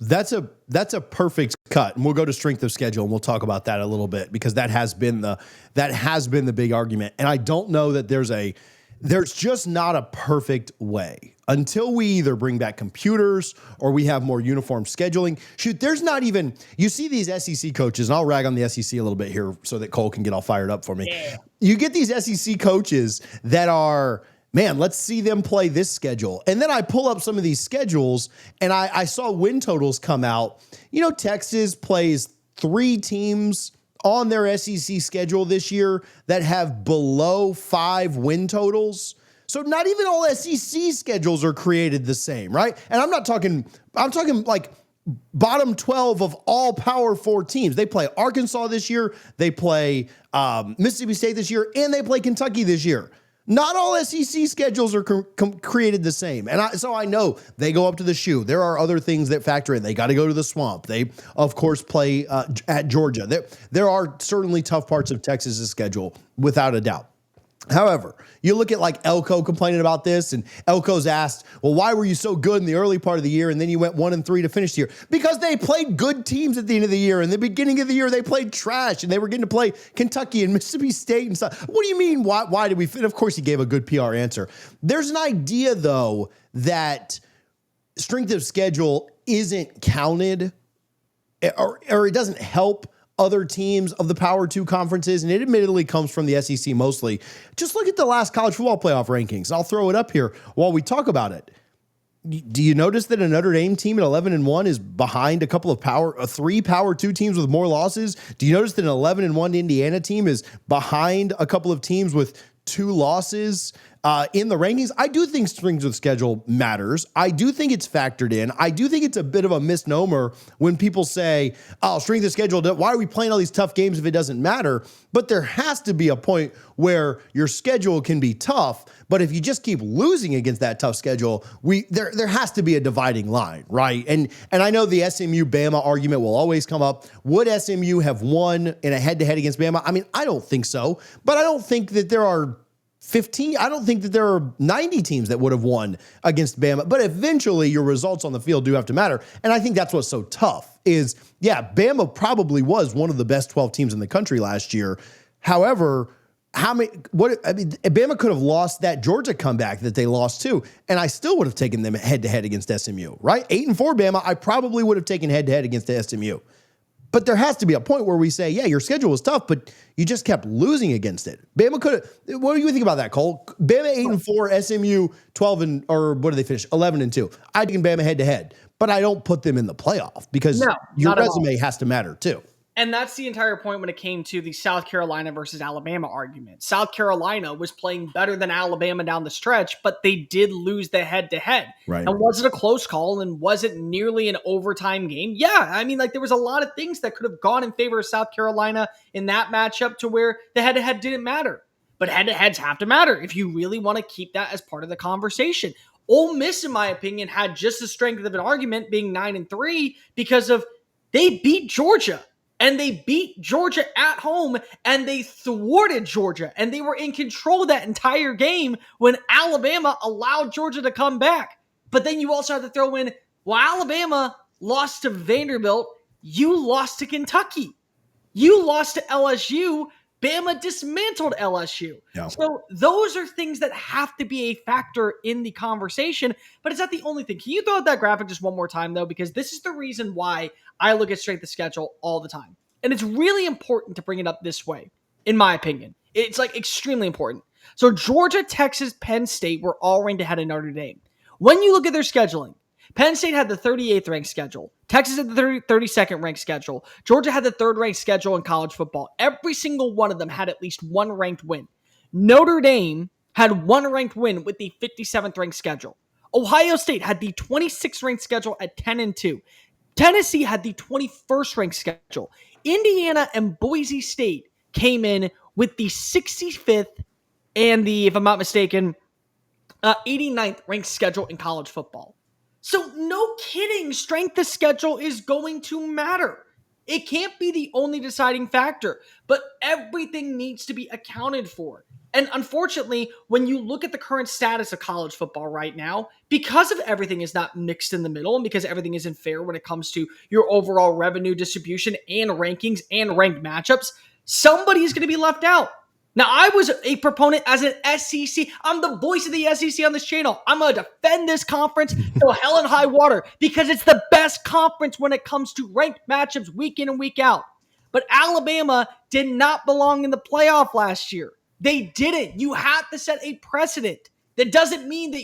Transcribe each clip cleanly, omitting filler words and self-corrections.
That's a perfect cut, and we'll go to strength of schedule, and we'll talk about that a little bit because that has been the big argument. And I don't know that there's just not a perfect way until we either bring back computers or we have more uniform scheduling. Shoot, there's not even, you see these SEC coaches, and I'll rag on the SEC a little bit here so that Cole can get all fired up for me. Yeah. You get these SEC coaches that are, man, let's see them play this schedule. And then I pull up some of these schedules and I saw win totals come out. You know, Texas plays 3 teams on their SEC schedule this year that have below 5 win totals. So not even all SEC schedules are created the same, right? And I'm talking like bottom 12 of all Power 4 teams. They play Arkansas this year, they play Mississippi State this year, and they play Kentucky this year. Not all SEC schedules are created the same. And so I know they go up to the shoe. There are other things that factor in. They got to go to the swamp. They, of course, play at Georgia. There are certainly tough parts of Texas's schedule, without a doubt. However, you look at like Elko complaining about this, and Elko's asked, well, why were you so good in the early part of the year and then you went 1-3 to finish the year? Because they played good teams at the end of the year. In the beginning of the year, they played trash, and they were getting to play Kentucky and Mississippi State and stuff. What do you mean? Why did we fit? Of course, he gave a good PR answer. There's an idea, though, that strength of schedule isn't counted or it doesn't help other teams of the Power 2 conferences, and it admittedly comes from the SEC mostly. Just look at the last college football playoff rankings. I'll throw it up here while we talk about it. Do you notice that a Notre Dame team at 11-1 is behind a couple of 3 Power 2 teams with more losses? Do you notice that an 11-1 Indiana team is behind a couple of teams with 2 losses in the rankings? I do think strength of schedule matters. I do think it's factored in. I do think it's a bit of a misnomer when people say, oh, strength of schedule, why are we playing all these tough games if it doesn't matter? But there has to be a point where your schedule can be tough, but if you just keep losing against that tough schedule, there has to be a dividing line, right? And I know the SMU-Bama argument will always come up. Would SMU have won in a head-to-head against Bama? I mean, I don't think so, but I don't think that there are 15. I don't think that there are 90 teams that would have won against Bama, but eventually your results on the field do have to matter. And I think that's what's so tough is, yeah, Bama probably was one of the best 12 teams in the country last year. However, Bama could have lost that Georgia comeback that they lost to, and I still would have taken them head to head against SMU, right? 8-4 Bama, I probably would have taken head to head against the SMU. But there has to be a point where we say, yeah, your schedule was tough, but you just kept losing against it. Bama could have. What do you think about that, Cole? Bama 8-4, SMU 12 or what did they finish? 11-2. I'd take Bama head to head, but I don't put them in the playoff because your resume has to matter too. And that's the entire point when it came to the South Carolina versus Alabama argument. South Carolina was playing better than Alabama down the stretch, but they did lose the head-to-head. Right. And was it a close call, and was it nearly an overtime game? Yeah, I mean, like there was a lot of things that could have gone in favor of South Carolina in that matchup to where the head-to-head didn't matter. But head-to-heads have to matter if you really want to keep that as part of the conversation. Ole Miss, in my opinion, had just as strength of an argument being 9-3 because of they beat Georgia. And they beat Georgia at home, and they thwarted Georgia, and they were in control of that entire game when Alabama allowed Georgia to come back. But then you also have to throw in, well, Alabama lost to Vanderbilt, you lost to Kentucky. You lost to LSU, Bama dismantled LSU. Yeah. So those are things that have to be a factor in the conversation, but it's not the only thing. Can you throw out that graphic just one more time, though? Because this is the reason why I look at strength of schedule all the time. And it's really important to bring it up this way, in my opinion. It's like extremely important. So Georgia, Texas, Penn State were all ranked ahead of Notre Dame. When you look at their scheduling, Penn State had the 38th ranked schedule. Texas had the 32nd ranked schedule. Georgia had the 3rd ranked schedule in college football. Every single one of them had at least one ranked win. Notre Dame had one ranked win with the 57th ranked schedule. Ohio State had the 26th ranked schedule at 10-2. Tennessee had the 21st ranked schedule. Indiana and Boise State came in with the 65th and the, if I'm not mistaken, 89th ranked schedule in college football. So no kidding, strength of schedule is going to matter. It can't be the only deciding factor, but everything needs to be accounted for. And unfortunately, when you look at the current status of college football right now, because of everything is not mixed in the middle and because everything isn't fair when it comes to your overall revenue distribution and rankings and ranked matchups, somebody is going to be left out. Now, I was a proponent as an SEC. I'm the voice of the SEC on this channel. I'm going to defend this conference till hell and high water because it's the best conference when it comes to ranked matchups week in and week out. But Alabama did not belong in the playoff last year. They didn't. You have to set a precedent. That doesn't mean that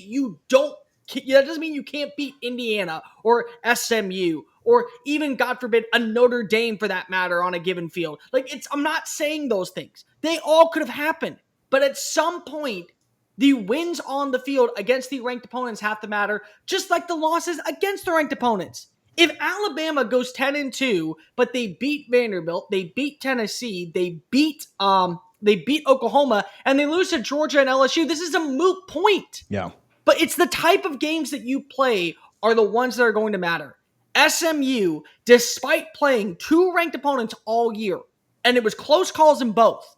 that doesn't mean you can't beat Indiana or SMU or even, God forbid, a Notre Dame for that matter on a given field. I'm not saying those things. They all could have happened. But at some point, the wins on the field against the ranked opponents have to matter, just like the losses against the ranked opponents. If Alabama goes 10-2, but they beat Vanderbilt, they beat Tennessee, they beat Oklahoma, and they lose to Georgia and LSU, this is a moot point. Yeah. But it's the type of games that you play are the ones that are going to matter. SMU, despite playing two ranked opponents all year, and it was close calls in both,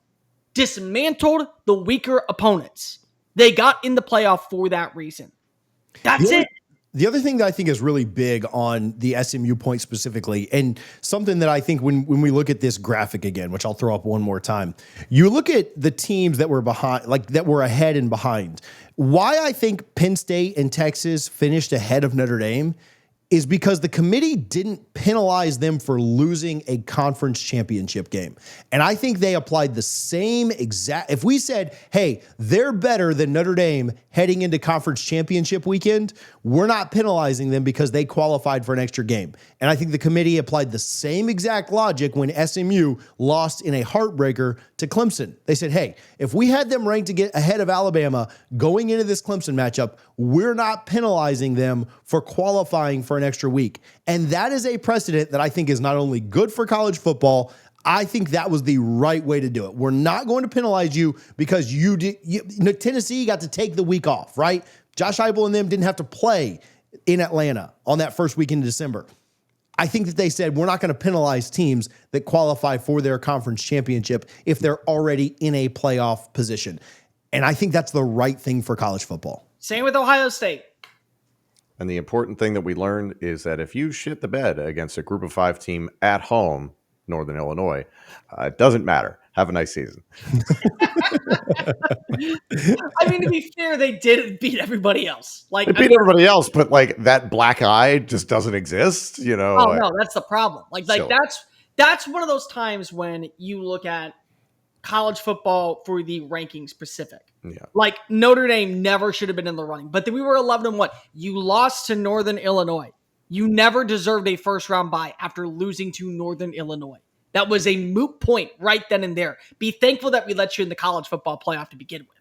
dismantled the weaker opponents. They got in the playoff for that reason. That's it. The other thing that I think is really big on the SMU point specifically, and something that I think when we look at this graphic again, which I'll throw up one more time, you look at the teams that were behind, like that were ahead and behind. Why I think Penn State and Texas finished ahead of Notre Dame is because the committee didn't penalize them for losing a conference championship game. And I think they applied the same exact, if we said, hey, they're better than Notre Dame heading into conference championship weekend, we're not penalizing them because they qualified for an extra game. And I think the committee applied the same exact logic when SMU lost in a heartbreaker to Clemson. They said, hey, if we had them ranked to get ahead of Alabama going into this Clemson matchup, we're not penalizing them for qualifying for an extra week. And that is a precedent that I think is not only good for college football, I think that was the right way to do it. We're not going to penalize you because Tennessee got to take the week off, right? Josh Heupel and them didn't have to play in Atlanta on that first week in December. I think that they said we're not going to penalize teams that qualify for their conference championship if they're already in a playoff position. And I think that's the right thing for college football. Same with Ohio State. And the important thing that we learned is that if you shit the bed against a group of 5 team at home, Northern Illinois, it doesn't matter. Have a nice season. I mean, to be fair, they did beat everybody else. They beat everybody else, but that black eye just doesn't exist, you know. Oh no, that's the problem. That's one of those times when you look at college football for the ranking specific. Yeah. Notre Dame never should have been in the running, but then we were 11-1. You lost to Northern Illinois. You never deserved a first round bye after losing to Northern Illinois. That was a moot point right then and there. Be thankful that we let you in the college football playoff to begin with.